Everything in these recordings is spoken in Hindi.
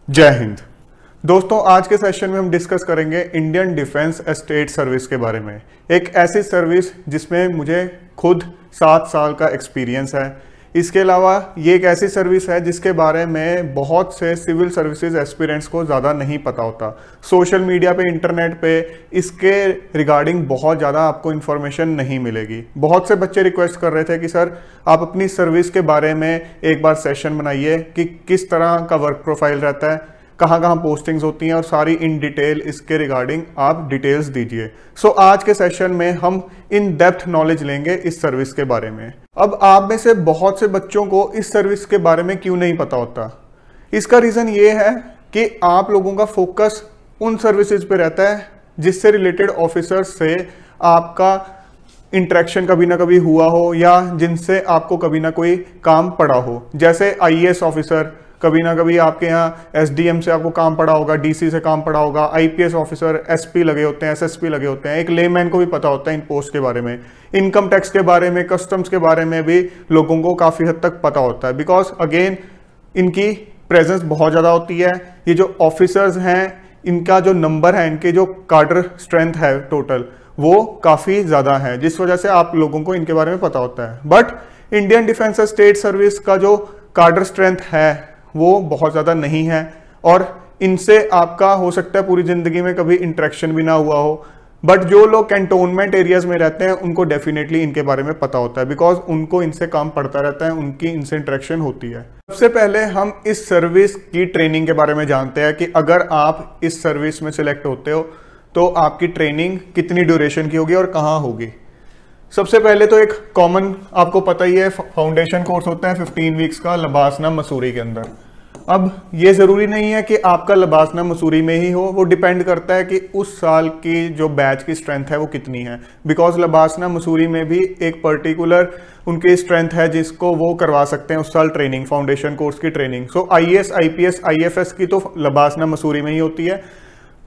जय हिंद दोस्तों, आज के सेशन में हम डिस्कस करेंगे इंडियन डिफेंस एस्टेट सर्विस के बारे में। एक ऐसी सर्विस जिसमें मुझे खुद 7 साल का एक्सपीरियंस है। इसके अलावा ये एक ऐसी सर्विस है जिसके बारे में बहुत से सिविल सर्विसेज एस्पिरेंट्स को ज़्यादा नहीं पता होता। सोशल मीडिया पे, इंटरनेट पे इसके रिगार्डिंग बहुत ज़्यादा आपको इन्फॉर्मेशन नहीं मिलेगी। बहुत से बच्चे रिक्वेस्ट कर रहे थे कि सर आप अपनी सर्विस के बारे में एक बार सेशन बनाइए कि किस तरह का वर्क प्रोफाइल रहता है, कहाँ कहाँ पोस्टिंग्स होती हैं और सारी इन डिटेल इसके रिगार्डिंग आप डिटेल्स दीजिए। सो आज के सेशन में हम इन डेप्थ नॉलेज लेंगे इस सर्विस के बारे में। अब आप में से बहुत से बच्चों को इस सर्विस के बारे में क्यों नहीं पता होता, इसका रीज़न ये है कि आप लोगों का फोकस उन सर्विसेज पे रहता है जिससे रिलेटेड ऑफिसर्स से आपका इंटरेक्शन कभी ना कभी हुआ हो या जिनसे आपको कभी ना कोई काम पड़ा हो। जैसे आईएएस ऑफिसर, कभी ना कभी आपके यहाँ एसडीएम से आपको काम पड़ा होगा, डीसी से काम पड़ा होगा, आईपीएस ऑफिसर, एसपी लगे होते हैं, एसएसपी लगे होते हैं। एक लेमैन को भी पता होता है इन पोस्ट के बारे में। इनकम टैक्स के बारे में, कस्टम्स के बारे में भी लोगों को काफ़ी हद तक पता होता है, बिकॉज अगेन इनकी प्रेजेंस बहुत ज़्यादा होती है। ये जो ऑफिसर्स हैं, इनका जो नंबर है, इनके जो कार्डर स्ट्रेंथ है टोटल, वो काफ़ी ज़्यादा है, जिस वजह से आप लोगों को इनके बारे में पता होता है। But Indian defence state service का जो कार्डर स्ट्रेंथ है वो बहुत ज़्यादा नहीं है और इनसे आपका हो सकता है पूरी ज़िंदगी में कभी इंटरेक्शन भी ना हुआ हो। बट जो लोग कैंटोनमेंट एरियाज में रहते हैं उनको डेफिनेटली इनके बारे में पता होता है, बिकॉज उनको इनसे काम पड़ता रहता है, उनकी इनसे इंटरेक्शन होती है। सबसे पहले हम इस सर्विस की ट्रेनिंग के बारे में जानते हैं कि अगर आप इस सर्विस में सिलेक्ट होते हो तो आपकी ट्रेनिंग कितनी ड्यूरेशन की होगी और कहाँ होगी। सबसे पहले तो एक कॉमन आपको पता ही है, फाउंडेशन कोर्स होता है 15 वीक्स का लबासना मसूरी के अंदर। अब ये ज़रूरी नहीं है कि आपका लबासना मसूरी में ही हो, वो डिपेंड करता है कि उस साल की जो बैच की स्ट्रेंथ है वो कितनी है। बिकॉज लबासना मसूरी में भी एक पर्टिकुलर उनकी स्ट्रेंथ है जिसको वो करवा सकते हैं उस साल ट्रेनिंग, फाउंडेशन कोर्स की ट्रेनिंग। सो आईएएस, आईपीएस, आईएफएस की तो लबासना मसूरी में ही होती है।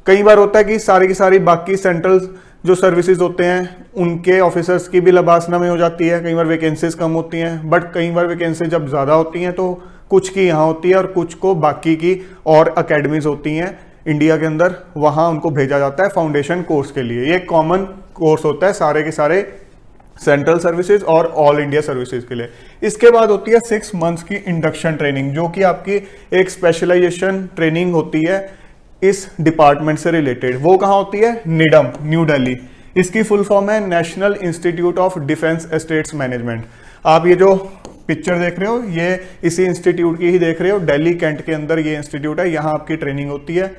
कई बार होता है कि सारी की सारी बाकी सेंट्रल जो सर्विसेज होते हैं उनके ऑफिसर्स की भी लबासना में हो जाती है। कई बार वैकेंसीज कम होती हैं, बट कई बार वैकेंसी जब ज़्यादा होती हैं तो कुछ की यहाँ होती है और कुछ को बाकी की और अकेडमीज होती हैं इंडिया के अंदर, वहाँ उनको भेजा जाता है फाउंडेशन कोर्स के लिए। ये कॉमन कोर्स होता है सारे के सारे सेंट्रल सर्विसेज और ऑल इंडिया सर्विसेज के लिए। इसके बाद होती है 6 मंथ्स की इंडक्शन ट्रेनिंग, जो कि आपकी एक स्पेशलाइजेशन ट्रेनिंग होती है इस डिपार्टमेंट से रिलेटेड। वो कहाँ होती है? Needham, new Delhi. इसकी फुल फॉर्म है national institute of defence estates management. आप ये जो पिक्चर देख रहे हो ये इसी इंस्टीट्यूट की ही देख रहे हो। दिल्ली कैंट के अंदर ये इंस्टीट्यूट है, यहाँ आपकी ट्रेनिंग होती है।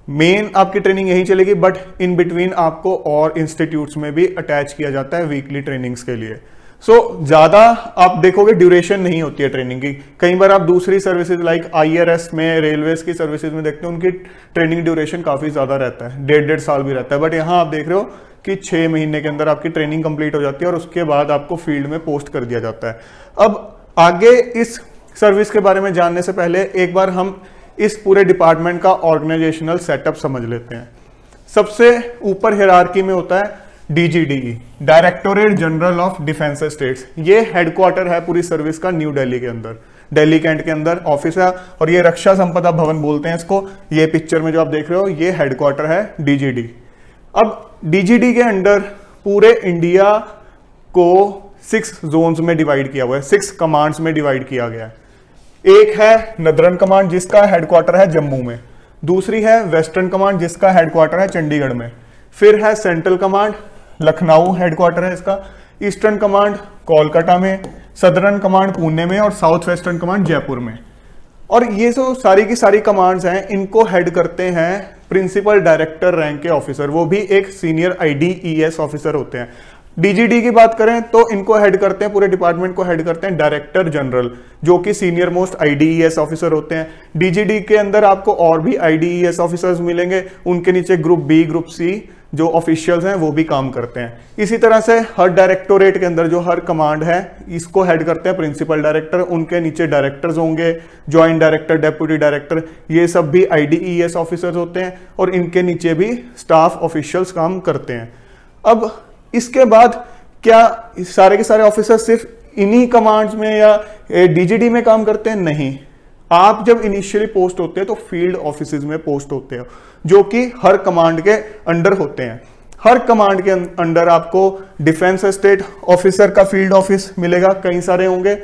मेन आपकी ट्रेनिंग यहीं चलेगी, बट इन बिटवीन आपको और इंस्टीट्यूट्स में भी अटैच किया जाता है वीकली ट्रेनिंग्स के लिए। ज़्यादा आप देखोगे ड्यूरेशन नहीं होती है ट्रेनिंग की। कई बार आप दूसरी सर्विसेज लाइक आईआरएस में, रेलवेज की सर्विसेज में देखते हो उनकी ट्रेनिंग ड्यूरेशन काफ़ी ज़्यादा रहता है, 1.5 साल भी रहता है। बट यहाँ आप देख रहे हो कि 6 महीने के अंदर आपकी ट्रेनिंग कंप्लीट हो जाती है और उसके बाद आपको फील्ड में पोस्ट कर दिया जाता है। अब आगे इस सर्विस के बारे में जानने से पहले एक बार हम इस पूरे डिपार्टमेंट का ऑर्गेनाइजेशनल सेटअप समझ लेते हैं। सबसे ऊपर हियरार्की में होता है DGD, directorate general of defence estates. ये हेडक्वार्टर है पूरी सर्विस का न्यू दिल्ली के अंदर, दिल्ली कैंट के अंदर ऑफिस है और ये रक्षा संपदा भवन बोलते हैं इसको। ये पिक्चर में जो आप देख रहे हो ये हेडक्वार्टर है डीजीडी। अब डीजीडी के अंडर पूरे इंडिया को 6 जोन्स में डिवाइड किया हुआ है, 6 कमांड्स में डिवाइड किया गया है। एक है नदरन कमांड जिसका हेडक्वार्टर है जम्मू में, दूसरी है वेस्टर्न कमांड जिसका हेडक्वार्टर है चंडीगढ़ में, फिर है सेंट्रल कमांड, लखनऊ हेडक्वार्टर है इसका, ईस्टर्न कमांड कोलकाता में, सदर्न कमांड पुणे में और साउथ वेस्टर्न कमांड जयपुर में। और ये जो सारी की सारी कमांड्स हैं इनको हेड करते हैं प्रिंसिपल डायरेक्टर रैंक के ऑफिसर, वो भी एक सीनियर आईडीईएस ऑफिसर होते हैं। डीजीडी की बात करें तो इनको हेड करते हैं, पूरे डिपार्टमेंट को हेड करते हैं डायरेक्टर जनरल, जो कि सीनियर मोस्ट आईडीईएस ऑफिसर होते हैं। डीजीडी के अंदर आपको और भी आईडीईएस ऑफिसर्स मिलेंगे, उनके नीचे ग्रुप बी, ग्रुप सी जो ऑफिशियल्स हैं वो भी काम करते हैं। इसी तरह से हर डायरेक्टोरेट के अंदर जो हर कमांड है इसको हेड करते हैं प्रिंसिपल डायरेक्टर, उनके नीचे डायरेक्टर्स होंगे, ज्वाइंट डायरेक्टर, डेप्यूटी डायरेक्टर, ये सब भी आईडीईएस ऑफिसर्स होते हैं और इनके नीचे भी स्टाफ ऑफिशियल्स काम करते हैं। अब इसके बाद क्या सारे के सारे ऑफिसर सिर्फ इन्हीं कमांड्स में या डीजीडी में काम करते हैं? नहीं, आप जब इनिशियली पोस्ट होते हैं तो फील्ड ऑफिसेज में पोस्ट होते हैं, जो कि हर कमांड के अंडर होते हैं। हर कमांड के अंडर आपको डिफेंस स्टेट ऑफिसर का फील्ड ऑफिस मिलेगा, कई सारे होंगे।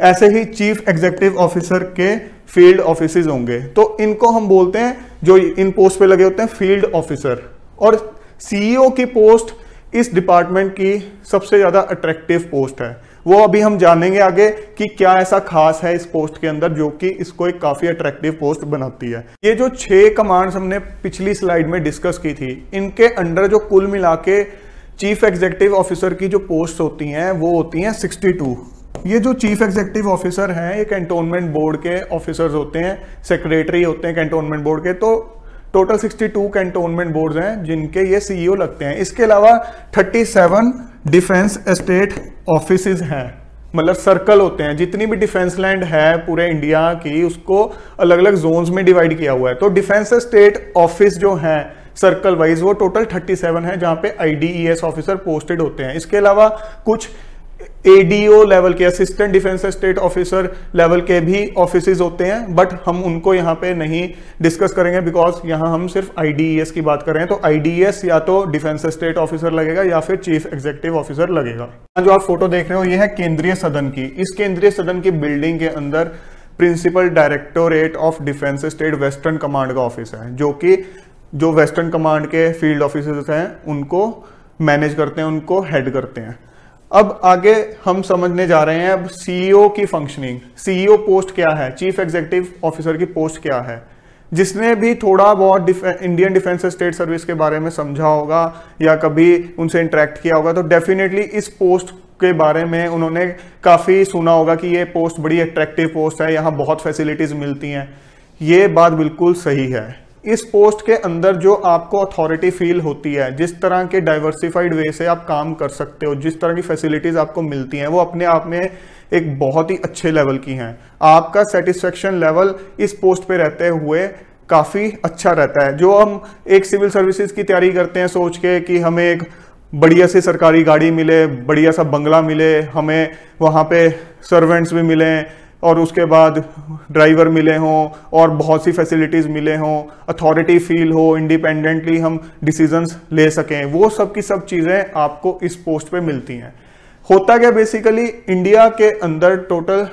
ऐसे ही चीफ एग्जीक्यूटिव ऑफिसर के फील्ड ऑफिसेज होंगे। तो इनको हम बोलते हैं, जो इन पोस्ट पे लगे होते हैं, फील्ड ऑफिसर। और सीईओ की पोस्ट इस डिपार्टमेंट की सबसे ज्यादा अट्रैक्टिव पोस्ट है। वो अभी हम जानेंगे आगे कि क्या ऐसा खास है इस पोस्ट के अंदर जो कि इसको एक काफी अट्रैक्टिव पोस्ट बनाती है। ये जो 6 कमांड्स हमने पिछली स्लाइड में डिस्कस की थी, इनके अंडर जो कुल मिला के चीफ एग्जीक्यूटिव ऑफिसर की जो पोस्ट होती हैं वो होती हैं 62। ये जो चीफ एग्जीक्यूटिव ऑफिसर हैं ये कैंटोनमेंट बोर्ड के ऑफिसर्स होते हैं, सेक्रेटरी होते हैं कैंटोनमेंट बोर्ड के। तो टोटल 62 कैंटोनमेंट बोर्ड्स हैं जिनके ये सीईओ लगते हैं। इसके अलावा 37 डिफेंस एस्टेट ऑफिसेज हैं, मतलब सर्कल होते हैं। जितनी भी डिफेंस लैंड है पूरे इंडिया की, उसको अलग अलग जोन्स में डिवाइड किया हुआ है। तो डिफेंस एस्टेट ऑफिस जो है सर्कल वाइज वो टोटल 37 है, जहां पे IDES ऑफिसर पोस्टेड होते हैं। इसके अलावा कुछ ADO लेवल के, assistant defence estate officer level के भी ऑफिसेज होते हैं, बट हम उनको यहाँ पे नहीं डिस्कस करेंगे बिकॉज यहाँ हम सिर्फ IDES की बात कर रहे हैं। तो IDES या तो डिफेंस स्टेट ऑफिसर लगेगा या फिर चीफ एग्जीक्यूटिव ऑफिसर लगेगा। जो आप फोटो देख रहे हो ये है केंद्रीय सदन की। इस केंद्रीय सदन की बिल्डिंग के अंदर principal directorate of defence state western command का ऑफिस है, जो कि जो वेस्टर्न कमांड के फील्ड ऑफिसर्स हैं उनको मैनेज करते हैं, उनको हेड करते हैं। अब आगे हम समझने जा रहे हैं अब सीईओ की फंक्शनिंग। सीईओ पोस्ट क्या है, चीफ एग्जीक्यूटिव ऑफिसर की पोस्ट क्या है। जिसने भी थोड़ा बहुत इंडियन डिफेंस स्टेट सर्विस के बारे में समझा होगा या कभी उनसे इंटरेक्ट किया होगा तो डेफिनेटली इस पोस्ट के बारे में उन्होंने काफी सुना होगा कि ये पोस्ट बड़ी अट्रैक्टिव पोस्ट है, यहाँ बहुत फैसिलिटीज मिलती हैं। ये बात बिल्कुल सही है। इस पोस्ट के अंदर जो आपको अथॉरिटी फील होती है, जिस तरह के डाइवर्सिफाइड वे से आप काम कर सकते हो, जिस तरह की फैसिलिटीज आपको मिलती हैं, वो अपने आप में एक बहुत ही अच्छे लेवल की हैं। आपका सेटिस्फेक्शन लेवल इस पोस्ट पे रहते हुए काफी अच्छा रहता है। जो हम एक सिविल सर्विसेज की तैयारी करते हैं सोच के कि हमें एक बढ़िया सी सरकारी गाड़ी मिले, बढ़िया सा बंगला मिले, हमें वहां पे सर्वेंट्स भी मिले और उसके बाद ड्राइवर मिले हों और बहुत सी फैसिलिटीज मिले हों, अथॉरिटी फील हो, इंडिपेंडेंटली हम डिसीजंस ले सकें, वो सब की सब चीजें आपको इस पोस्ट पे मिलती हैं। होता क्या बेसिकली, इंडिया के अंदर टोटल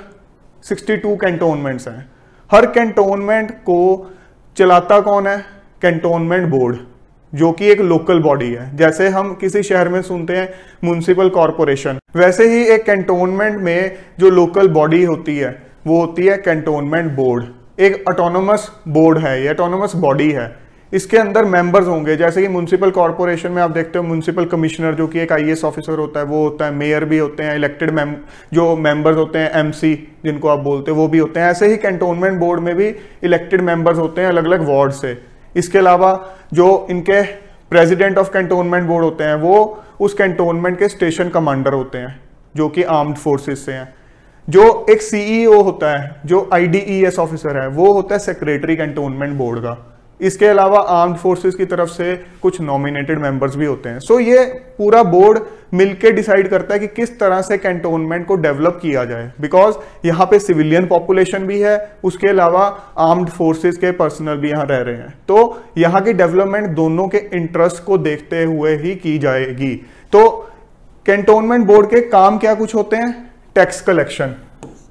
62 कैंटोनमेंट्स हैं। हर कैंटोनमेंट को चलाता कौन है, कैंटोनमेंट बोर्ड, जो कि एक लोकल बॉडी है। जैसे हम किसी शहर में सुनते हैं म्युनिसिपल कॉरपोरेशन, वैसे ही एक कैंटोनमेंट में जो लोकल बॉडी होती है वो होती है कैंटोनमेंट बोर्ड। एक ऑटोनोमस बोर्ड है, ये ऑटोनोमस बॉडी है। इसके अंदर मेंबर्स होंगे, जैसे कि म्युनिसिपल कॉरपोरेशन में आप देखते हो म्युनिसिपल कमिश्नर जो कि एक IAS ऑफिसर होता है, वो होता है, मेयर भी होते हैं, इलेक्टेड जो मेंबर्स होते हैं MC जिनको आप बोलते हैं वो भी होते हैं। ऐसे ही कैंटोनमेंट बोर्ड में भी इलेक्टेड मेंबर्स होते हैं अलग अलग वार्ड से। इसके अलावा जो इनके प्रेसिडेंट ऑफ कैंटोनमेंट बोर्ड होते हैं वो उस कैंटोनमेंट के स्टेशन कमांडर होते हैं जो कि आर्म्ड फोर्सेस से हैं। जो एक CEO होता है, जो IDES ऑफिसर है, वो होता है सेक्रेटरी कैंटोनमेंट बोर्ड का। इसके अलावा आर्म्ड फोर्सेस की तरफ से कुछ नॉमिनेटेड मेंबर्स भी होते हैं। सो ये पूरा बोर्ड मिलके डिसाइड करता है कि किस तरह से कैंटोनमेंट को डेवलप किया जाए, बिकॉज यहाँ पे सिविलियन पॉपुलेशन भी है, उसके अलावा आर्म्ड फोर्सेस के पर्सनल भी यहाँ रह रहे हैं। तो यहाँ की डेवलपमेंट दोनों के इंटरेस्ट को देखते हुए ही की जाएगी। तो कैंटोनमेंट बोर्ड के काम क्या कुछ होते हैं, टैक्स कलेक्शन।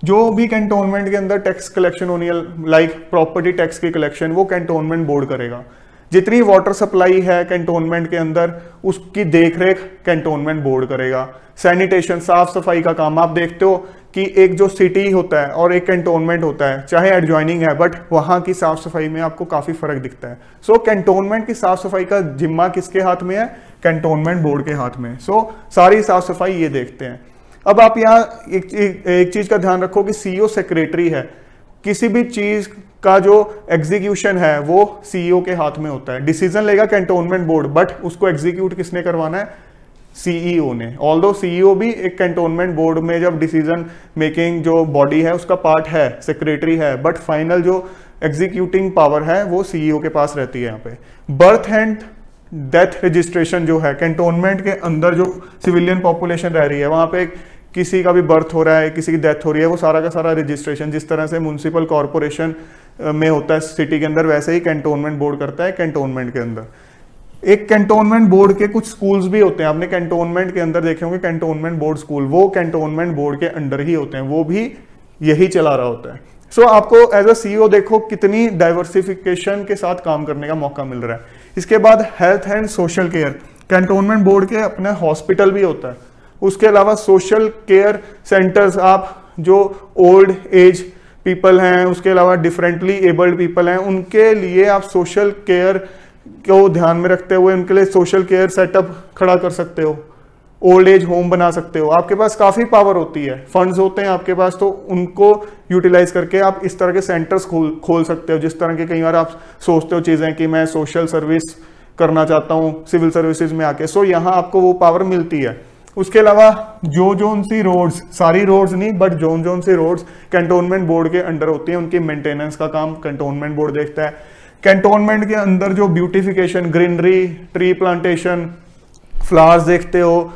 जो भी कैंटोनमेंट के अंदर टैक्स कलेक्शन होनी है, लाइक प्रॉपर्टी टैक्स की कलेक्शन, वो कैंटोनमेंट बोर्ड करेगा। जितनी वाटर सप्लाई है कैंटोनमेंट के अंदर उसकी देखरेख कैंटोनमेंट बोर्ड करेगा। सैनिटेशन, साफ सफाई का काम, आप देखते हो कि एक जो सिटी होता है और एक कैंटोनमेंट होता है, चाहे एडजॉइनिंग है, बट वहां की साफ सफाई में आपको काफी फर्क दिखता है। सो कैंटोनमेंट की साफ सफाई का जिम्मा किसके हाथ में है, कैंटोनमेंट बोर्ड के हाथ में। सो सारी साफ सफाई ये देखते हैं। अब आप यहाँ एक चीज का ध्यान रखो कि CEO सेक्रेटरी है। किसी भी चीज का जो एग्जीक्यूशन है वो CEO के हाथ में होता है। डिसीजन लेगा कैंटोनमेंट बोर्ड, बट उसको एग्जीक्यूट किसने करवाना है, CEO ने। ऑल्दो CEO भी एक कैंटोनमेंट बोर्ड में जब डिसीजन मेकिंग जो बॉडी है उसका पार्ट है, सेक्रेटरी है, बट फाइनल जो एग्जीक्यूटिंग पावर है वो CEO के पास रहती है। यहाँ पे बर्थ एंड डेथ रजिस्ट्रेशन जो है, कैंटोनमेंट के अंदर जो सिविलियन पॉपुलेशन रह रही है वहां पे किसी का भी बर्थ हो रहा है, किसी की डेथ हो रही है, वो सारा का सारा रजिस्ट्रेशन जिस तरह से म्युनिसिपल कॉरपोरेशन में होता है सिटी के अंदर, वैसे ही कैंटोनमेंट बोर्ड करता है कैंटोनमेंट के अंदर। एक कैंटोनमेंट बोर्ड के कुछ स्कूल्स भी होते हैं, आपने कैंटोनमेंट के अंदर देखे होंगे कैंटोनमेंट बोर्ड स्कूल, वो कैंटोनमेंट बोर्ड के अंडर ही होते हैं, वो भी यही चला रहा होता है। सो आपको एज अ सीईओ देखो कितनी डाइवर्सिफिकेशन के साथ काम करने का मौका मिल रहा है। इसके बाद health and social care, cantonment board के अपना हॉस्पिटल भी होता है, उसके अलावा सोशल केयर सेंटर्स, आप जो ओल्ड एज पीपल हैं, उसके अलावा डिफरेंटली एबल्ड पीपल हैं, उनके लिए आप सोशल केयर को ध्यान में रखते हुए उनके लिए सोशल केयर सेटअप खड़ा कर सकते हो, ओल्ड एज होम बना सकते हो। आपके पास काफी पावर होती है, फंड्स होते हैं आपके पास, तो उनको यूटिलाइज करके आप इस तरह के सेंटर्स खोल सकते हो। जिस तरह के कई बार आप सोचते हो चीजें कि मैं सोशल सर्विस करना चाहता हूँ सिविल सर्विसेज में आके, सो यहाँ आपको वो पावर मिलती है। उसके अलावा जोन सी रोड्स, सारी रोड्स नहीं but zone C roads cantonment board के अंडर होती है, उनकी मेंटेनेंस का काम कैंटोनमेंट बोर्ड देखता है। कैंटोनमेंट के अंदर जो beautification, greenery, tree plantation, flowers देखते हो,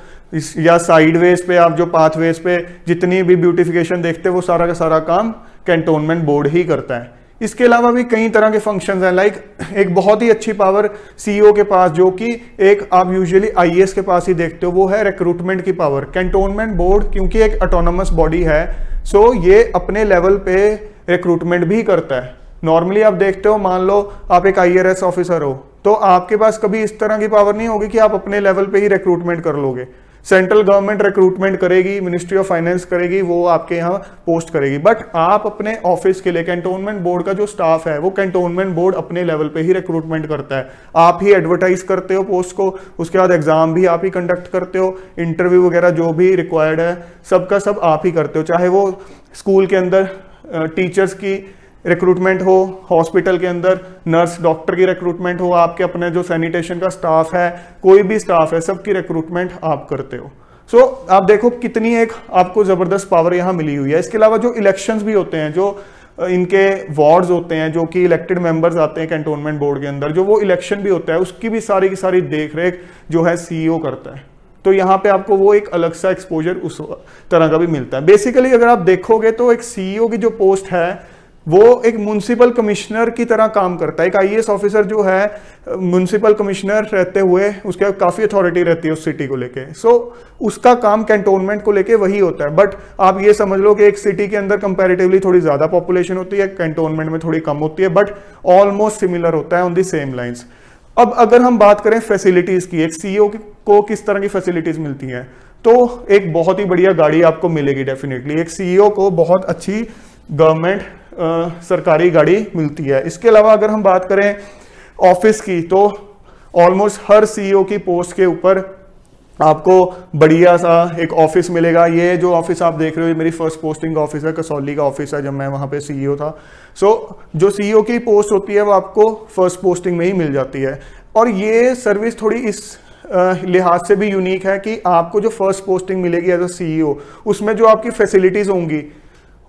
या साइडवेज पे आप जो पाथवेज पे जितनी भी ब्यूटिफिकेशन देखते हो, वो सारा का सारा काम कैंटोनमेंट बोर्ड ही करता है। इसके अलावा भी कई तरह के फंक्शंस हैं, लाइक एक बहुत ही अच्छी पावर सीईओ के पास, जो कि एक आप यूजुअली आईएएस के पास ही देखते हो, वो है रिक्रूटमेंट की पावर। कैंटोनमेंट बोर्ड क्योंकि एक ऑटोनोमस बॉडी है, सो ये अपने लेवल पे रिक्रूटमेंट भी करता है। नॉर्मली आप देखते हो, मान लो आप एक आईआरएस ऑफिसर हो, तो आपके पास कभी इस तरह की पावर नहीं होगी कि आप अपने लेवल पे ही रिक्रूटमेंट कर लोगे। सेंट्रल गवर्नमेंट रिक्रूटमेंट करेगी, मिनिस्ट्री ऑफ फाइनेंस करेगी, वो आपके यहाँ पोस्ट करेगी, बट आप अपने ऑफिस के लिए कैंटोनमेंट बोर्ड का जो स्टाफ है वो कैंटोनमेंट बोर्ड अपने लेवल पे ही रिक्रूटमेंट करता है। आप ही एडवर्टाइज करते हो पोस्ट को, उसके बाद एग्जाम भी आप ही कंडक्ट करते हो, इंटरव्यू वगैरह जो भी रिक्वायर्ड है सबका सब आप ही करते हो, चाहे वो स्कूल के अंदर टीचर्स की रिक्रूटमेंट हो, हॉस्पिटल के अंदर नर्स डॉक्टर की रिक्रूटमेंट हो, आपके अपने जो सैनिटेशन का स्टाफ है, कोई भी स्टाफ है, सबकी रिक्रूटमेंट आप करते हो। सो आप देखो कितनी एक आपको जबरदस्त पावर यहाँ मिली हुई है। इसके अलावा जो इलेक्शंस भी होते हैं, जो इनके वार्ड्स होते हैं, जो कि इलेक्टेड मेंबर्स आते हैं कैंटोनमेंट बोर्ड के अंदर, जो वो इलेक्शन भी होता है, उसकी भी सारी की सारी देख रेख जो है सीईओ करता है। तो यहाँ पे आपको वो एक अलग सा एक्सपोजर उस तरह का भी मिलता है। बेसिकली अगर आप देखोगे तो एक सीईओ की जो पोस्ट है वो एक म्युनिसिपल कमिश्नर की तरह काम करता है। एक आईएएस ऑफिसर जो है म्युनिसिपल कमिश्नर रहते हुए उसके काफी अथॉरिटी रहती है उस सिटी को लेके, सो उसका काम कैंटोनमेंट को लेके वही होता है। बट आप ये समझ लो कि एक सिटी के अंदर कंपैरेटिवली थोड़ी ज्यादा पॉपुलेशन होती है, कैंटोनमेंट में थोड़ी कम होती है, बट ऑलमोस्ट सिमिलर होता है, ऑन दी सेम लाइंस। अब अगर हम बात करें फैसिलिटीज की, एक सीईओ को किस तरह की फैसिलिटीज मिलती हैं, तो एक बहुत ही बढ़िया गाड़ी आपको मिलेगी डेफिनेटली। एक सीईओ को बहुत अच्छी गवर्नमेंट सरकारी गाड़ी मिलती है। इसके अलावा अगर हम बात करें ऑफिस की, तो ऑलमोस्ट हर सीईओ की पोस्ट के ऊपर आपको बढ़िया सा एक ऑफिस मिलेगा। ये जो ऑफिस आप देख रहे हो, ये मेरी फर्स्ट पोस्टिंग ऑफिस है, कसौली का ऑफिस है, जब मैं वहां पे सीईओ था। सो जो सीईओ की पोस्ट होती है वो आपको फर्स्ट पोस्टिंग में ही मिल जाती है। और ये सर्विस थोड़ी इस लिहाज से भी यूनिक है कि आपको जो फर्स्ट पोस्टिंग मिलेगी एज अ सीईओ, उसमें जो आपकी फैसिलिटीज होंगी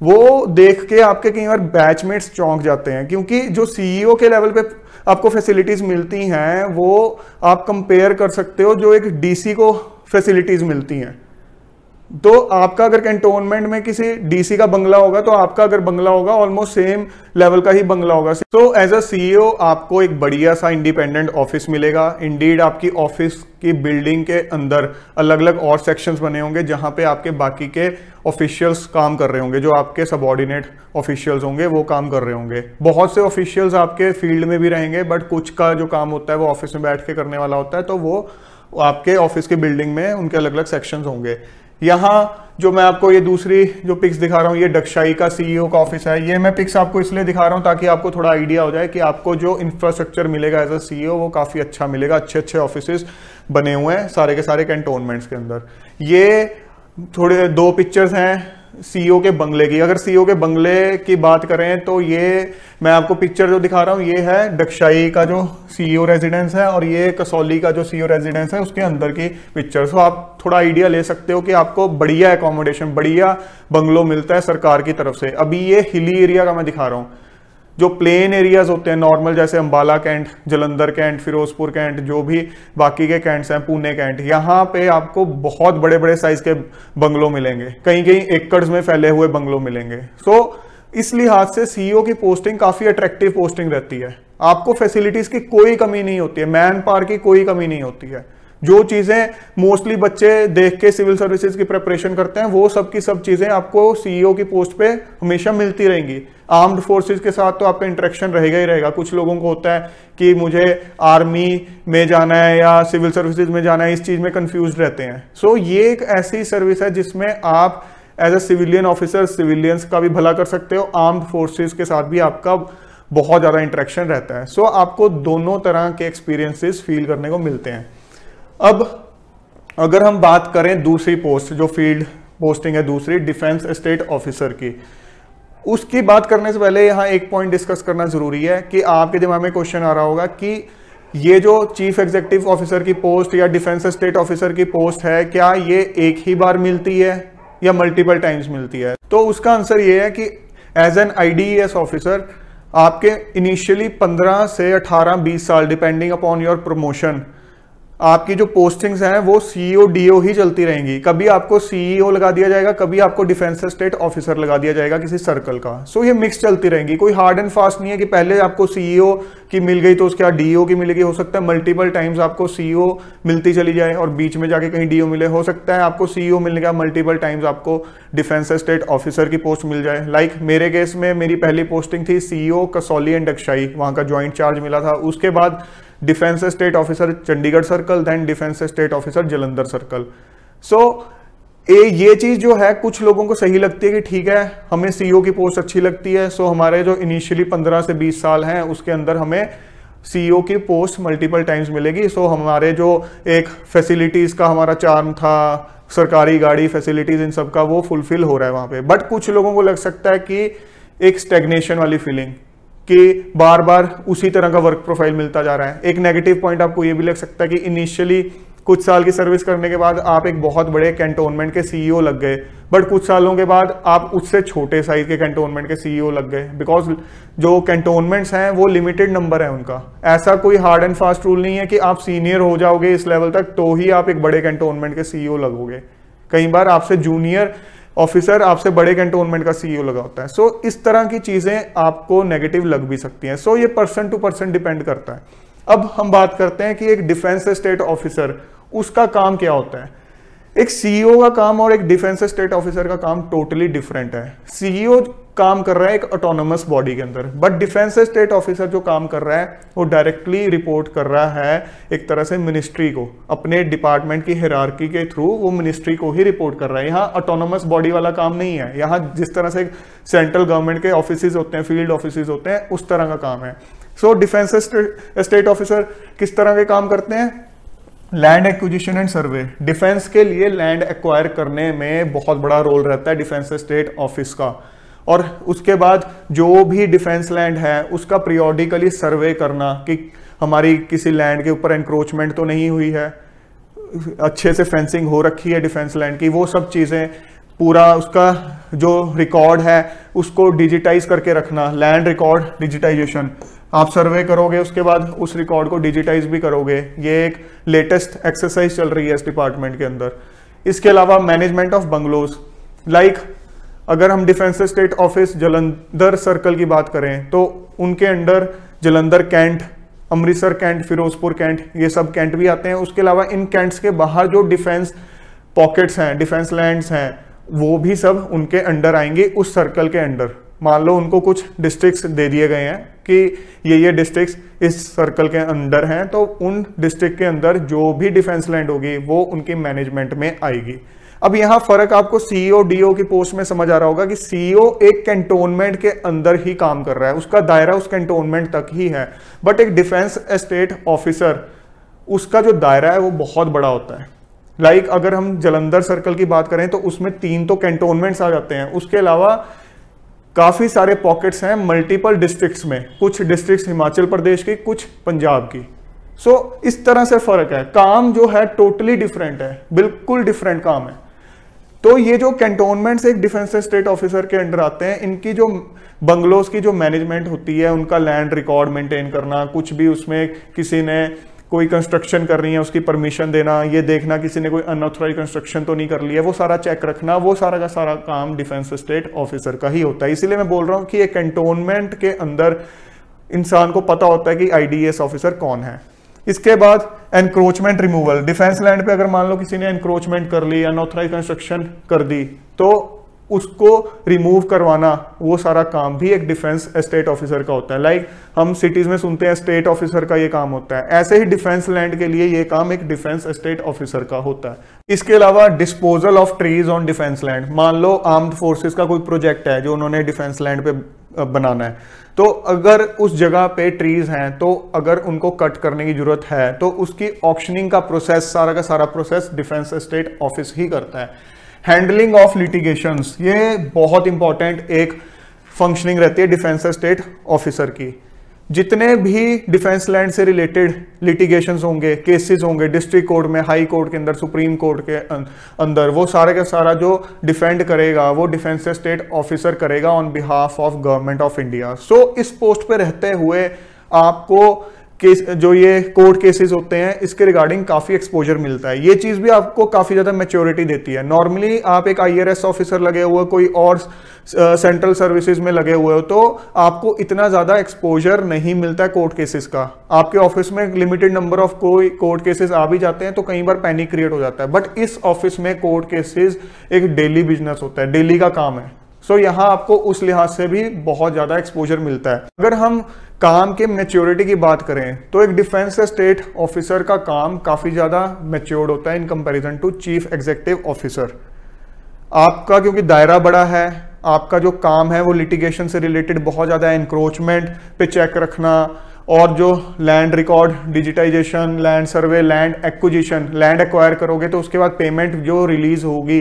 वो देख के आपके कई बार बैचमेट्स चौंक जाते हैं, क्योंकि जो सीईओ के लेवल पे आपको फैसिलिटीज मिलती हैं वो आप कंपेयर कर सकते हो जो एक डीसी को फैसिलिटीज मिलती हैं। तो आपका अगर कैंटोनमेंट में किसी डीसी का बंगला होगा, तो आपका अगर बंगला होगा ऑलमोस्ट सेम लेवल का ही बंगला होगा। तो एज अ सीईओ आपको एक बढ़िया सा इंडिपेंडेंट ऑफिस मिलेगा। इंडीड आपकी ऑफिस की बिल्डिंग के अंदर अलग अलग और सेक्शंस बने होंगे जहां पे आपके बाकी के ऑफिशियल्स काम कर रहे होंगे, जो आपके सबऑर्डिनेट ऑफिशियल्स होंगे वो काम कर रहे होंगे। बहुत से ऑफिशियल्स आपके फील्ड में भी रहेंगे, बट कुछ का जो काम होता है वो ऑफिस में बैठ के करने वाला होता है, तो वो आपके ऑफिस की बिल्डिंग में उनके अलग अलग सेक्शंस होंगे। यहाँ जो मैं आपको ये दूसरी जो पिक्स दिखा रहा हूँ, ये डक्षाई का सीईओ का ऑफिस है। ये मैं पिक्स आपको इसलिए दिखा रहा हूँ ताकि आपको थोड़ा आइडिया हो जाए कि आपको जो इंफ्रास्ट्रक्चर मिलेगा एज अ सीईओ वो काफी अच्छा मिलेगा। अच्छे अच्छे ऑफिसेस बने हुए हैं सारे के सारे कैंटोनमेंट्स के अंदर। ये थोड़े दो पिक्चर्स हैं सीईओ के बंगले की। अगर सीईओ के बंगले की बात करें तो ये मैं आपको पिक्चर जो दिखा रहा हूँ ये है डक्षाई का जो सीईओ रेजिडेंस है, और ये कसौली का जो सीईओ रेजिडेंस है उसके अंदर की पिक्चर। तो आप थोड़ा आइडिया ले सकते हो कि आपको बढ़िया एकोमोडेशन, बढ़िया बंगलो मिलता है सरकार की तरफ से। अभी ये हिली एरिया का मैं दिखा रहा हूँ, जो प्लेन एरियाज होते हैं नॉर्मल, जैसे Ambala cantt, Jalandhar cantt, Firozpur cantt, जो भी बाकी के कैंट्स हैं, पुणे कैंट, यहाँ पे आपको बहुत बड़े बड़े साइज के बंगलो मिलेंगे, कहीं कहीं एकड़ में फैले हुए बंगलो मिलेंगे। सो इस लिहाज से सीईओ की पोस्टिंग काफी अट्रैक्टिव पोस्टिंग रहती है। आपको फैसिलिटीज की कोई कमी नहीं होती है, मैन पावर की कोई कमी नहीं होती है। जो चीजें मोस्टली बच्चे देख के सिविल सर्विसेज की प्रिपरेशन करते हैं, वो सब की सब चीजें आपको सीईओ की पोस्ट पे हमेशा मिलती रहेंगी। आर्म्ड फोर्सेज के साथ तो आपका इंटरेक्शन रहेगा ही रहेगा। कुछ लोगों को होता है कि मुझे आर्मी में जाना है या सिविल सर्विसेज में जाना है, इस चीज में कंफ्यूज रहते हैं। सो ये एक ऐसी सर्विस है जिसमें आप as a civilian officer civilians का भी भला कर सकते हो, आर्म्ड फोर्सेज के साथ भी आपका बहुत ज्यादा इंटरेक्शन रहता है। सो आपको दोनों तरह के एक्सपीरियंसेस फील करने को मिलते हैं। अब अगर हम बात करें दूसरी पोस्ट, जो फील्ड पोस्टिंग है दूसरी, डिफेंस एस्टेट ऑफिसर की, उसकी बात करने से पहले यहाँ एक पॉइंट डिस्कस करना जरूरी है कि आपके दिमाग में क्वेश्चन आ रहा होगा कि ये जो चीफ एग्जीक्यूटिव ऑफिसर की पोस्ट या डिफेंस एस्टेट ऑफिसर की पोस्ट है, क्या ये एक ही बार मिलती है या मल्टीपल टाइम्स मिलती है? तो उसका आंसर ये है कि एज एन आईडीएस ऑफिसर आपके इनिशियली 15 से 18-20 साल डिपेंडिंग अपॉन योर प्रमोशन आपकी जो पोस्टिंग्स हैं वो सीईओ डीओ ही चलती रहेंगी। कभी आपको सीईओ लगा दिया जाएगा, कभी आपको डिफेंस एस्टेट ऑफिसर लगा दिया जाएगा किसी सर्कल का। सो ये मिक्स चलती रहेंगी, कोई हार्ड एंड फास्ट नहीं है कि पहले आपको सीईओ की मिल गई तो उसके बाद डीओ की मिलेगी। हो सकता है मल्टीपल टाइम्स आपको सीईओ मिलती चली जाए और बीच में जाके कहीं डीओ मिले। हो सकता है आपको सीईओ मिलने का मल्टीपल टाइम्स आपको डिफेंस एस्टेट ऑफिसर की पोस्ट मिल जाए। लाइक मेरे केस में मेरी पहली पोस्टिंग थी सीईओ कसौली एंड डगशाई, वहां का ज्वाइंट चार्ज मिला था। उसके बाद defence estate officer Chandigarh circle, then defence estate officer Jalandhar circle. So ये चीज जो है कुछ लोगों को सही लगती है कि ठीक है हमें सीईओ की पोस्ट अच्छी लगती है, सो हमारे जो इनिशियली 15 से 20 साल हैं उसके अंदर हमें सीईओ की पोस्ट मल्टीपल टाइम्स मिलेगी। सो हमारे जो एक फैसिलिटीज का हमारा चार्म था, सरकारी गाड़ी फैसिलिटीज इन सब का, वो फुलफिल हो रहा है वहां पे। बट कुछ लोगों को लग सकता है कि एक स्टेग्नेशन वाली फीलिंग कि बार बार उसी तरह का वर्क प्रोफाइल मिलता जा रहा है। एक नेगेटिव पॉइंट आपको ये भी लग सकता है कि इनिशियली कुछ साल की सर्विस करने के बाद आप एक बहुत बड़े कैंटोनमेंट के सीईओ लग गए, बट कुछ सालों के बाद आप उससे छोटे साइज के कैंटोनमेंट के सीईओ लग गए, बिकॉज जो कैंटोनमेंट्स हैं वो लिमिटेड नंबर है उनका। ऐसा कोई हार्ड एंड फास्ट रूल नहीं है कि आप सीनियर हो जाओगे इस लेवल तक तो ही आप एक बड़े कैंटोनमेंट के सीईओ लगोगे। कई बार आपसे जूनियर ऑफिसर आपसे बड़े कैंटोनमेंट का सीईओ लगा होता है। सो इस तरह की चीजें आपको नेगेटिव लग भी सकती हैं। सो ये पर्सन टू पर्सन डिपेंड करता है। अब हम बात करते हैं कि एक डिफेंस एस्टेट ऑफिसर, उसका काम क्या होता है। एक सीईओ का काम और एक डिफेंस एस्टेट ऑफिसर का काम टोटली डिफरेंट है। सीईओ काम कर रहा है एक ऑटोनोमस बॉडी के अंदर, बट डिफेंस एस्टेट ऑफिसर जो काम कर रहा है वो डायरेक्टली रिपोर्ट कर रहा है एक तरह से मिनिस्ट्री को। अपने डिपार्टमेंट की हिरार्की के थ्रू वो मिनिस्ट्री को ही रिपोर्ट कर रहा है। यहाँ ऑटोनोमस बॉडी वाला काम नहीं है। यहाँ जिस तरह से सेंट्रल गवर्नमेंट के ऑफिस होते हैं, फील्ड ऑफिस होते हैं, उस तरह का काम है। सो डिफेंस एस्टेट ऑफिसर किस तरह के काम करते हैं? Land acquisition and survey. Defence के लिए लैंड एक्वायर करने में बहुत बड़ा रोल रहता है डिफेंस एस्टेट ऑफिस का। और उसके बाद जो भी डिफेंस लैंड है उसका पीरियोडिकली सर्वे करना कि हमारी किसी लैंड के ऊपर एंक्रोचमेंट तो नहीं हुई है, अच्छे से फेंसिंग हो रखी है डिफेंस लैंड की, वो सब चीजें पूरा उसका जो रिकॉर्ड है उसको डिजिटाइज करके रखना। लैंड रिकॉर्ड डिजिटाइजेशन, आप सर्वे करोगे उसके बाद उस रिकॉर्ड को डिजिटाइज भी करोगे। ये एक लेटेस्ट एक्सरसाइज चल रही है इस डिपार्टमेंट के अंदर। इसके अलावा मैनेजमेंट ऑफ बंगलोज, लाइक अगर हम defence estate office Jalandhar circle की बात करें तो उनके under Jalandhar cantt, Amritsar cantt, Firozpur cantt, ये सब कैंट भी आते हैं। उसके अलावा इन कैंट्स के बाहर जो डिफेंस पॉकेट्स हैं, डिफेंस लैंड्स हैं, वो भी सब उनके अंडर आएंगे उस सर्कल के अंडर। मान लो उनको कुछ डिस्ट्रिक्ट्स दे दिए गए हैं कि ये डिस्ट्रिक्ट्स इस सर्कल के अंदर हैं, तो उन डिस्ट्रिक्ट के अंदर जो भी डिफेंस लैंड होगी वो उनकी मैनेजमेंट में आएगी। अब यहाँ फर्क आपको सीईओ डीओ की पोस्ट में समझ आ रहा होगा कि सीईओ एक कैंटोनमेंट के अंदर ही काम कर रहा है, उसका दायरा उस कैंटोनमेंट तक ही है। बट एक डिफेंस एस्टेट ऑफिसर, उसका जो दायरा है वो बहुत बड़ा होता है। लाइक अगर हम जलंधर सर्कल की बात करें तो उसमें 3 तो कैंटोनमेंट्स आ जाते हैं, उसके अलावा काफी सारे पॉकेट्स हैं मल्टीपल डिस्ट्रिक्ट्स में, कुछ डिस्ट्रिक्ट्स हिमाचल प्रदेश की, कुछ पंजाब की। सो इस तरह से फर्क है। काम जो है टोटली डिफरेंट है, बिल्कुल डिफरेंट काम है। तो ये जो कैंटोनमेंट्स एक डिफेंस स्टेट ऑफिसर के अंडर आते हैं, इनकी जो बंगलोज की जो मैनेजमेंट होती है, उनका लैंड रिकॉर्ड मेंटेन करना, कुछ भी उसमें किसी ने कोई कंस्ट्रक्शन कर रही है उसकी परमिशन देना, ये देखना किसी ने कोई अनऑथराइज कंस्ट्रक्शन तो नहीं कर लिया, वो सारा चेक रखना, वो सारा का सारा काम डिफेंस स्टेट ऑफिसर का ही होता है। इसीलिए मैं बोल रहा हूँ कि एक कैंटोनमेंट के अंदर इंसान को पता होता है कि IDS ऑफिसर कौन है। इसके बाद एनक्रोचमेंट रिमूवल, डिफेंस लैंड पे अगर मान लो किसी ने एनक्रोचमेंट कर ली, अनऑथराइज कंस्ट्रक्शन कर दी, तो उसको रिमूव करवाना, वो सारा काम भी एक डिफेंस एस्टेट ऑफिसर का होता है। लाइक हम सिटीज में सुनते हैं स्टेट ऑफिसर का ये काम होता है, ऐसे ही डिफेंस लैंड के लिए ये काम एक डिफेंस एस्टेट ऑफिसर का होता है। इसके अलावा disposal of trees on defence land, मान लो आर्म्ड फोर्सेस का कोई प्रोजेक्ट है जो उन्होंने डिफेंस लैंड पे बनाना है, तो अगर उस जगह पे ट्रीज हैं तो अगर उनको कट करने की जरूरत है तो उसकी ऑक्शनिंग का प्रोसेस, सारा का सारा प्रोसेस डिफेंस एस्टेट ऑफिस ही करता है। हैंडलिंग ऑफ लिटिगेशंस, ये बहुत इंपॉर्टेंट एक फंक्शनिंग रहती है डिफेंस एस्टेट ऑफिसर की। जितने भी डिफेंस लैंड से रिलेटेड लिटिगेशंस होंगे, केसेस होंगे डिस्ट्रिक्ट कोर्ट में, हाई कोर्ट के अंदर, सुप्रीम कोर्ट के अंदर, वो सारे का सारा जो डिफेंड करेगा वो डिफेंस स्टेट ऑफिसर करेगा on behalf of government of India. So इस पोस्ट पे रहते हुए आपको केस, जो ये कोर्ट केसेस होते हैं, इसके रिगार्डिंग काफी एक्सपोजर मिलता है। ये चीज भी आपको काफी ज्यादा मैच्योरिटी देती है। नॉर्मली आप एक IRS ऑफिसर लगे हुए, कोई और सेंट्रल सर्विसेज में लगे हुए हो, तो आपको इतना ज्यादा एक्सपोजर नहीं मिलता है कोर्ट केसेस का। आपके ऑफिस में लिमिटेड नंबर ऑफ कोई कोर्ट केसेस आ भी जाते हैं तो कई बार पैनिक क्रिएट हो जाता है, बट इस ऑफिस में कोर्ट केसेस एक डेली बिजनेस होता है, डेली का काम है। सो यहाँ आपको उस लिहाज से भी बहुत ज्यादा एक्सपोजर मिलता है। अगर हम काम के मैच्योरिटी की बात करें तो एक डिफेंस स्टेट ऑफिसर का काम काफी ज्यादा मैच्योर्ड होता है in comparison to chief executive officer. आपका क्योंकि दायरा बड़ा है, आपका जो काम है वो लिटिगेशन से रिलेटेड बहुत ज्यादा एनक्रोचमेंट पे चेक रखना, और जो land record digitization, land survey, land acquisition, land acquire करोगे तो उसके बाद पेमेंट जो रिलीज होगी,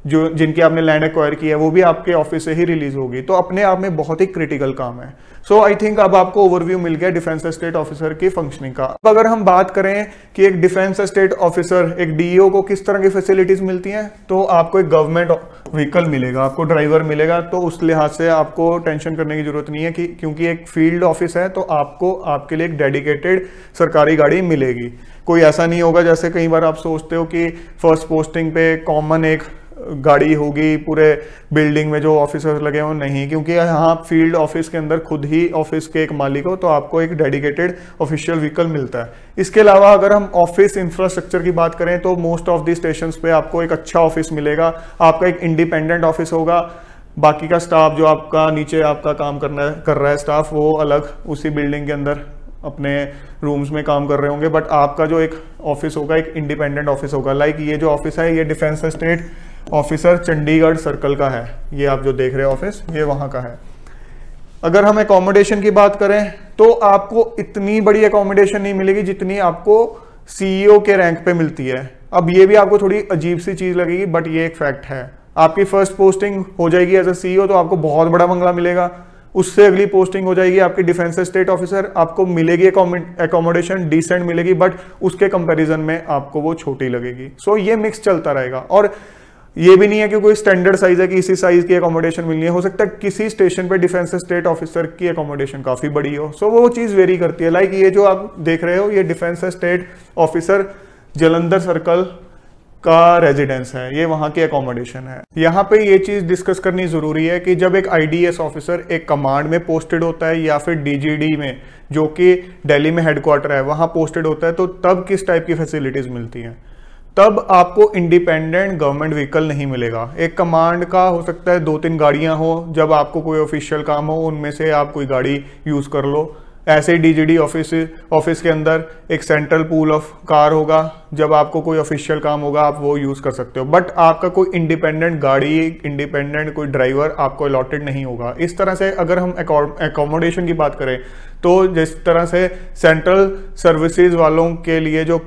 जो जिनकी आपने लैंड एक्वायर की है, वो भी आपके ऑफिस से ही रिलीज होगी। तो अपने आप में बहुत ही क्रिटिकल काम है। सो आई थिंक अब आपको ओवरव्यू मिल गया डिफेंस स्टेट ऑफिसर की फंक्शनिंग का। अब अगर हम बात करें कि एक डिफेंस स्टेट ऑफिसर, एक DEO को किस तरह की फैसिलिटीज मिलती हैं, तो आपको एक गवर्नमेंट व्हीकल मिलेगा, आपको ड्राइवर मिलेगा, तो उस लिहाज से आपको टेंशन करने की जरूरत नहीं है कि क्योंकि एक फील्ड ऑफिस है तो आपको आपके लिए एक डेडिकेटेड सरकारी गाड़ी मिलेगी। कोई ऐसा नहीं होगा जैसे कई बार आप सोचते हो कि फर्स्ट पोस्टिंग पे कॉमन एक गाड़ी होगी पूरे बिल्डिंग में जो ऑफिसर्स लगे हो, नहीं, क्योंकि यहाँ फील्ड ऑफिस के अंदर खुद ही ऑफिस के एक मालिक हो, तो आपको एक डेडिकेटेड ऑफिशियल व्हीकल मिलता है। इसके अलावा अगर हम ऑफिस इंफ्रास्ट्रक्चर की बात करें तो मोस्ट ऑफ द स्टेशंस पे आपको एक अच्छा ऑफिस मिलेगा, आपका एक इंडिपेंडेंट ऑफिस होगा, बाकी का स्टाफ जो आपका नीचे आपका काम कर रहा है स्टाफ, वो अलग उसी बिल्डिंग के अंदर अपने रूम्स में काम कर रहे होंगे, बट आपका जो एक ऑफिस होगा एक इंडिपेंडेंट ऑफिस होगा। लाइक ये जो ऑफिस है ये defence estate officer Chandigarh circle का है, ये आप जो देख रहे हैं ऑफिस, ये वहां का है। अगर हम एकोमोडेशन की बात करें तो आपको इतनी बड़ी एकोमोडेशन नहीं मिलेगी जितनी आपको CEO के रैंक पे मिलती है। अब ये भी आपको थोड़ी अजीब सी चीज लगेगी, बट ये एक फैक्ट है। आपकी फर्स्ट पोस्टिंग हो जाएगी एज अ CEO तो आपको बहुत बड़ा बंगला मिलेगा, उससे अगली पोस्टिंग हो जाएगी आपकी डिफेंस स्टेट ऑफिसर, आपको मिलेगी एकोमोडेशन डिसेंट मिलेगी, बट उसके कंपैरिजन में आपको वो छोटी लगेगी। सो ये मिक्स चलता रहेगा, और ये भी नहीं है कि कोई स्टैंडर्ड साइज है कि इसी साइज की एकोमोडेशन मिलनी है। हो सकता है किसी स्टेशन पे डिफेंस स्टेट ऑफिसर की एकोमोडेशन काफी बड़ी हो, सो वो चीज वेरी करती है। लाइक ये जो आप देख रहे हो ये defence estate officer Jalandhar circle का रेजिडेंस है, ये वहां की एकोमोडेशन है। यहाँ पे ये चीज डिस्कस करनी जरूरी है कि जब एक IDS ऑफिसर एक कमांड में पोस्टेड होता है या फिर DGD में, जो कि दिल्ली में हेडक्वार्टर है, वहां पोस्टेड होता है, तो तब किस टाइप की फैसिलिटीज मिलती हैं। तब आपको इंडिपेंडेंट गवर्नमेंट व्हीकल नहीं मिलेगा। एक कमांड का हो सकता है 2-3 गाड़ियां हो, जब आपको कोई ऑफिशियल काम हो उनमें से आप कोई गाड़ी यूज कर लो। ऐसे DGD ऑफिस के अंदर एक सेंट्रल पूल ऑफ कार होगा, जब आपको कोई ऑफिशियल काम होगा आप वो यूज कर सकते हो, बट आपका कोई इंडिपेंडेंट गाड़ी, इंडिपेंडेंट कोई ड्राइवर आपको अलॉटेड नहीं होगा। इस तरह से अगर हम एकोमोडेशन की बात करें तो जिस तरह से सेंट्रल सर्विसेज वालों के लिए जो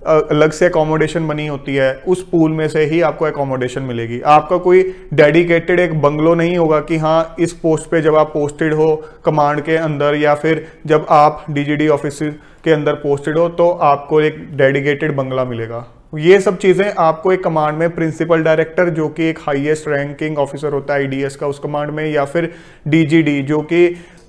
अलग से एकोमोडेशन बनी होती है, उस पूल में से ही आपको एकोमोडेशन मिलेगी। आपका कोई डेडिकेटेड एक बंगलो नहीं होगा कि हाँ इस पोस्ट पे जब आप पोस्टेड हो कमांड के अंदर, या फिर जब आप DGD ऑफिस के अंदर पोस्टेड हो तो आपको एक डेडिकेटेड बंगला मिलेगा। ये सब चीज़ें आपको एक कमांड में प्रिंसिपल डायरेक्टर जो कि एक हाईएस्ट रैंकिंग ऑफिसर होता है आईडीएस का, उस कमांड में, या फिर डीजीडी जो कि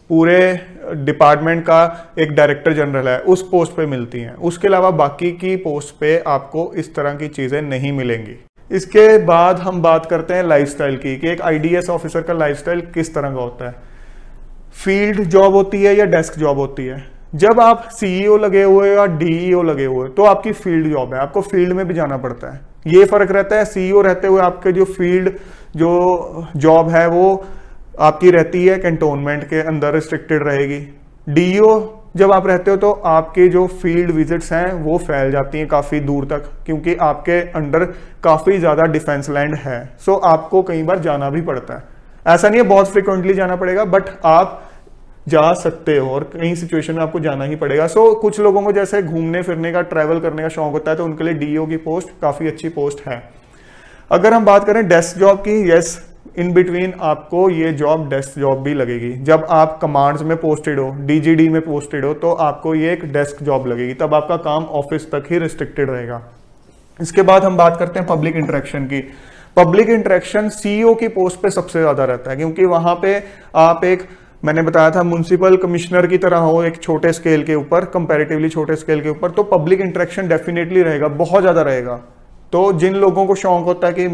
पूरे डिपार्टमेंट का एक डायरेक्टर जनरल है, उस पोस्ट पे मिलती हैं। उसके अलावा बाकी की पोस्ट पे आपको इस तरह की चीज़ें नहीं मिलेंगी। इसके बाद हम बात करते हैं लाइफस्टाइल की, कि एक आईडीएस ऑफिसर का लाइफस्टाइल किस तरह का होता है। फील्ड जॉब होती है या डेस्क जॉब होती है। जब आप सीईओ लगे हुए या डीईओ लगे हुए तो आपकी फील्ड जॉब है, आपको फील्ड में भी जाना पड़ता है। ये फर्क रहता है, सीईओ रहते हुए आपके जो फील्ड जो जॉब है वो आपकी रहती है कैंटोनमेंट के अंदर रिस्ट्रिक्टेड रहेगी। डीईओ जब आप रहते हो तो आपके जो फील्ड विजिट्स हैं वो फैल जाती हैं काफ़ी दूर तक, क्योंकि आपके अंडर काफ़ी ज़्यादा डिफेंस लैंड है। सो आपको कई बार जाना भी पड़ता है, ऐसा नहीं है बहुत फ्रिक्वेंटली जाना पड़ेगा, बट आप जा सकते हो और कई सिचुएशन में आपको जाना ही पड़ेगा। सो कुछ लोगों को जैसे घूमने फिरने का, ट्रैवल करने का शौक होता है, तो उनके लिए डीईओ की पोस्ट काफ़ी अच्छी पोस्ट है। अगर हम बात करें डेस्क जॉब की, यस, इन बिटवीन आपको ये जॉब डेस्क जॉब भी लगेगी। जब आप कमांड्स में पोस्टेड हो, डीजीडी में पोस्टेड हो, तो आपको ये एक डेस्क जॉब लगेगी, तब आपका काम ऑफिस तक ही रिस्ट्रिक्टेड रहेगा। इसके बाद हम बात करते हैं पब्लिक इंटरेक्शन की। पब्लिक इंटरेक्शन सीईओ की पोस्ट पे सबसे ज्यादा रहता है, क्योंकि वहां पे आप एक, मैंने बताया था, म्युनिसिपल कमिश्नर की तरह हो एक छोटे स्केल के ऊपर, कंपैरेटिवली छोटे स्केल के ऊपर, तो पब्लिक इंटरेक्शन डेफिनेटली रहेगा, बहुत ज्यादा रहेगा। तो जिन लोगों को शौक होता है कि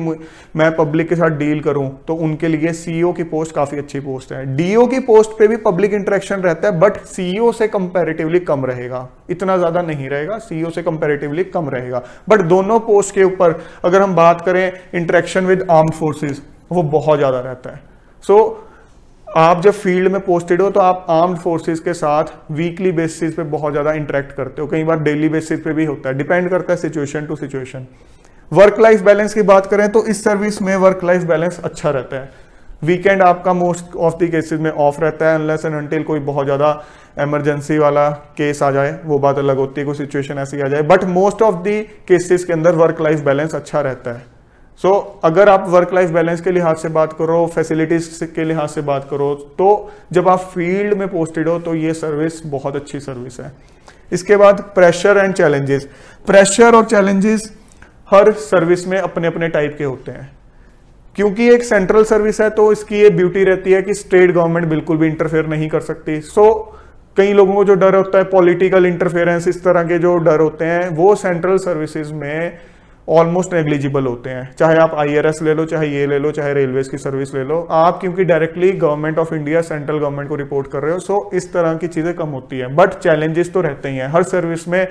मैं पब्लिक के साथ डील करूं, तो उनके लिए सीईओ की पोस्ट काफी अच्छी पोस्ट है। डीओ की पोस्ट पे भी पब्लिक इंटरेक्शन रहता है, बट सीईओ से कंपैरेटिवली कम रहेगा, इतना ज्यादा नहीं रहेगा, सीईओ से कंपैरेटिवली कम रहेगा। बट दोनों पोस्ट के ऊपर अगर हम बात करें इंटरेक्शन विद आर्म्ड फोर्सेस, वो बहुत ज्यादा रहता है। सो आप जब फील्ड में पोस्टेड हो तो आप आर्म्ड फोर्सेस के साथ वीकली बेसिस पे बहुत ज्यादा इंटरेक्ट करते हो, कई बार डेली बेसिस पे भी होता है, डिपेंड करता है situation to situation. Work life balance की बात करें तो इस सर्विस में वर्क लाइफ बैलेंस अच्छा रहता है। वीकेंड आपका मोस्ट ऑफ द केसेस में ऑफ रहता है, अनलेस एंड अनटिल कोई बहुत ज्यादा इमरजेंसी वाला केस आ जाए, वो बात अलग होती है, कोई सिचुएशन ऐसी आ जाए, but most of the cases के अंदर वर्क लाइफ बैलेंस अच्छा रहता है। सो अगर आप वर्क लाइफ बैलेंस के लिहाज से बात करो, फैसिलिटीज के लिहाज से बात करो, तो जब आप फील्ड में पोस्टेड हो तो ये सर्विस बहुत अच्छी सर्विस है। इसके बाद प्रेशर एंड चैलेंजेस। प्रेशर और चैलेंजेस हर सर्विस में अपने अपने टाइप के होते हैं। क्योंकि एक सेंट्रल सर्विस है तो इसकी ये ब्यूटी रहती है कि स्टेट गवर्नमेंट बिल्कुल भी इंटरफेयर नहीं कर सकती। सो कई लोगों को जो डर होता है पॉलिटिकल इंटरफेरेंस, इस तरह के जो डर होते हैं, वो सेंट्रल सर्विसेज में ऑलमोस्ट नेग्लिजिबल होते हैं। चाहे आप आईआरएस ले लो, चाहे ये ले लो, चाहे रेलवेज की सर्विस ले लो, आप क्योंकि directly government of India, central government को रिपोर्ट कर रहे हो, सो इस तरह की चीजें कम होती है। बट चैलेंजेस तो रहते ही हैं, हर सर्विस में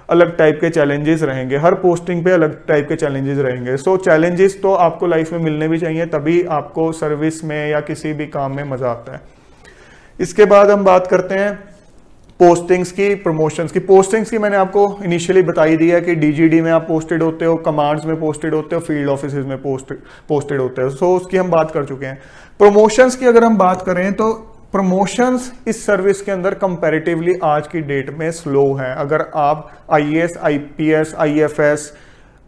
अलग टाइप के चैलेंजेस रहेंगे, हर पोस्टिंग पे अलग टाइप के चैलेंजेस रहेंगे। सो चैलेंजेस तो आपको लाइफ में मिलने भी चाहिए, तभी आपको सर्विस में या किसी भी काम में मजा आता है। इसके बाद हम बात करते हैं पोस्टिंग्स की, प्रमोशंस की। पोस्टिंग्स की मैंने आपको इनिशियली बताई दी है कि डीजीडी में आप पोस्टेड होते हो, कमांड्स में पोस्टेड होते हो, फील्ड ऑफिसेज में पोस्टेड होते हो। सो उसकी हम बात कर चुके हैं। प्रमोशंस की अगर हम बात करें तो प्रमोशंस इस सर्विस के अंदर कंपैरेटिवली आज की डेट में स्लो है। अगर आप IAS, IPS, IFS,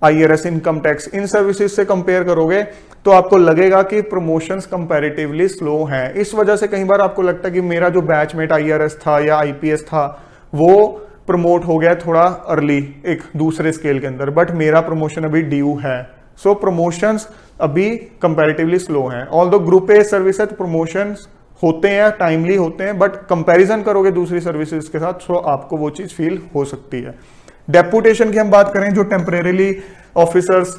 IRS, income tax, इन सर्विसेज से कंपेयर करोगे तो आपको लगेगा कि प्रमोशंस कंपैरेटिवली स्लो हैं। इस वजह से कई बार आपको लगता है कि मेरा जो बैचमेट आईआरएस था या आईपीएस था वो प्रमोट हो गया थोड़ा अर्ली एक दूसरे स्केल के अंदर, बट मेरा प्रमोशन अभी ड्यू है। सो प्रमोशंस अभी कंपैरेटिवली स्लो हैं। ऑल्दो ग्रुप ए सर्विस है तो प्रमोशंस होते हैं, टाइमली होते हैं, बट कंपैरिजन करोगे दूसरी सर्विसेज के साथ तो आपको वो चीज फील हो सकती है। डेपुटेशन की हम बात करें, जो टेम्परेरी ऑफिसर्स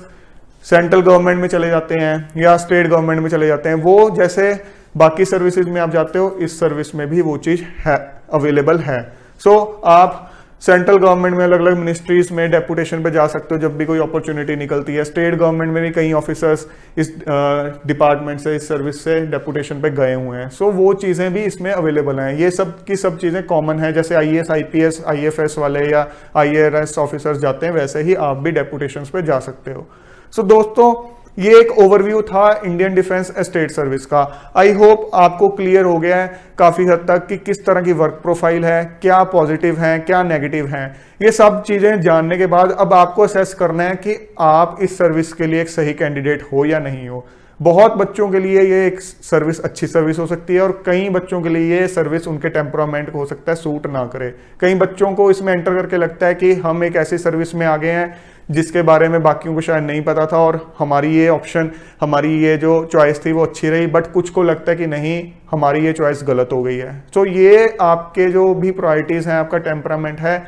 सेंट्रल गवर्नमेंट में चले जाते हैं या स्टेट गवर्नमेंट में चले जाते हैं, वो जैसे बाकी सर्विसेज में आप जाते हो, इस सर्विस में भी वो चीज है, अवेलेबल है। सो आप सेंट्रल गवर्नमेंट में अलग अलग मिनिस्ट्रीज में डेपुटेशन पे जा सकते हो जब भी कोई अपॉर्चुनिटी निकलती है। स्टेट गवर्नमेंट में भी कई ऑफिसर्स इस डिपार्टमेंट से, इस सर्विस से डेपुटेशन पे गए हुए हैं। सो वो चीजें भी इसमें अवेलेबल हैं। ये सब की सब चीजें कॉमन है, जैसे आईएएस, आईपीएस, आईएफएस वाले या आईआरएस ऑफिसर्स जाते हैं, वैसे ही आप भी डेपुटेशन पे जा सकते हो। सो दोस्तों, ये एक ओवरव्यू था इंडियन डिफेंस एस्टेट सर्विस का। आई होप आपको क्लियर हो गया है काफी हद तक कि किस तरह की वर्क प्रोफाइल है, क्या पॉजिटिव है, क्या नेगेटिव है। ये सब चीजें जानने के बाद अब आपको असेस करना है कि आप इस सर्विस के लिए एक सही कैंडिडेट हो या नहीं हो। बहुत बच्चों के लिए ये एक सर्विस अच्छी सर्विस हो सकती है और कई बच्चों के लिए ये सर्विस उनके टेम्परामेंट को हो सकता है सूट ना करे। कई बच्चों को इसमें एंटर करके लगता है कि हम एक ऐसी सर्विस में आ गए हैं जिसके बारे में बाकियों को शायद नहीं पता था और हमारी ये ऑप्शन, हमारी ये जो चॉइस थी वो अच्छी रही, बट कुछ को लगता है कि नहीं हमारी ये चॉइस गलत हो गई है। तो ये आपके जो भी प्रायोरिटीज हैं, आपका टेम्परामेंट है,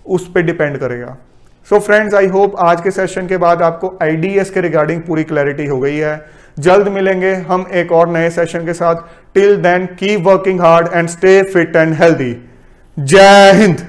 उस पर डिपेंड करेगा। सो फ्रेंड्स, आई होप आज के सेशन के बाद आपको आईडीएस के रिगार्डिंग पूरी क्लैरिटी हो गई है। जल्द मिलेंगे हम एक और नए सेशन के साथ। Till then keep working hard and stay fit and healthy. जय हिंद।